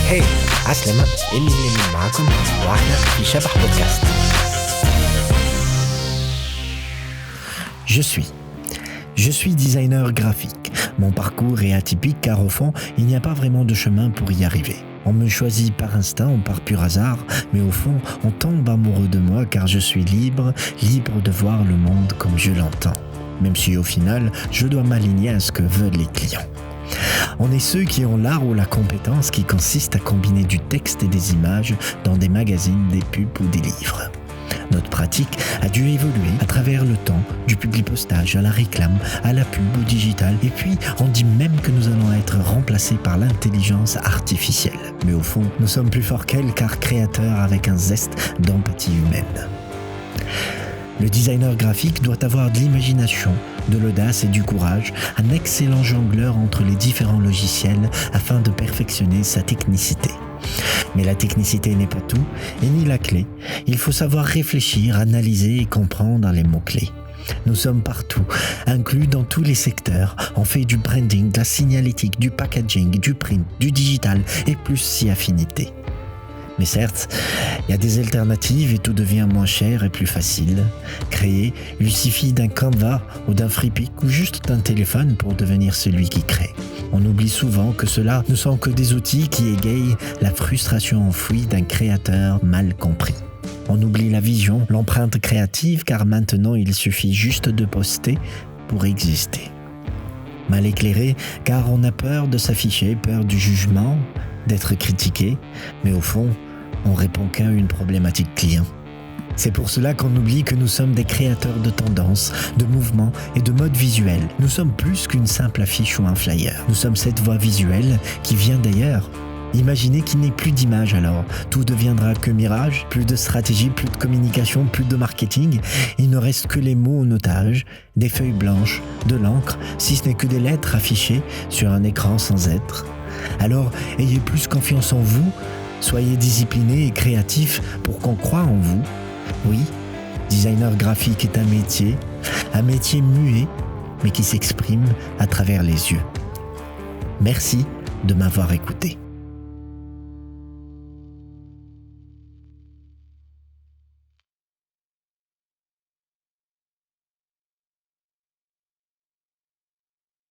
هاي عسلامة، إني اللي معاكم وإحنا في شبح بودكاست. Je suis designer graphique. Mon parcours est atypique car au fond, il n'y a pas vraiment de chemin pour y arriver. On me choisit par instinct ou par pur hasard, mais au fond, on tombe amoureux de moi car je suis libre de voir le monde comme je l'entends. Même si au final, je dois m'aligner à ce que veulent les clients. On est ceux qui ont l'art ou la compétence qui consiste à combiner du texte et des images dans des magazines, des pubs ou des livres. Notre pratique a dû évoluer à travers le temps, du publipostage à la réclame, à la pub, au digital. Et puis, on dit même que nous allons être remplacés par l'intelligence artificielle. Mais au fond, nous sommes plus forts qu'elle car créateurs avec un zeste d'empathie humaine. Le designer graphique doit avoir de l'imagination, de l'audace et du courage, un excellent jongleur entre les différents logiciels afin de perfectionner sa technicité. Mais la technicité n'est pas tout, et ni la clé. Il faut savoir réfléchir, analyser et comprendre les mots-clés. Nous sommes partout, inclus dans tous les secteurs. On fait du branding, de la signalétique, du packaging, du print, du digital et plus si affinité. Mais certes, il y a des alternatives et tout devient moins cher et plus facile. Créer, il suffit d'un Canva ou d'un FreePic ou juste d'un téléphone pour devenir celui qui crée. On oublie souvent que cela ne sont que des outils qui égayent la frustration enfouie d'un créateur mal compris. On oublie la vision, l'empreinte créative car maintenant il suffit juste de poster pour exister. Mal éclairé car on a peur de s'afficher, peur du jugement, d'être critiqué, mais au fond, on répond qu'à une problématique client. C'est pour cela qu'on oublie que nous sommes des créateurs de tendances, de mouvements et de modes visuels. Nous sommes plus qu'une simple affiche ou un flyer. Nous sommes cette voix visuelle qui vient d'ailleurs. Imaginez qu'il n'y ait plus d'image alors. Tout deviendra que mirage, plus de stratégie, plus de communication, plus de marketing. Il ne reste que les mots en otage, des feuilles blanches, de l'encre, si ce n'est que des lettres affichées sur un écran sans être. Alors, ayez plus confiance en vous, soyez disciplinés et créatifs pour qu'on croie en vous. Oui, designer graphique est un métier muet, mais qui s'exprime à travers les yeux. Merci de m'avoir écouté.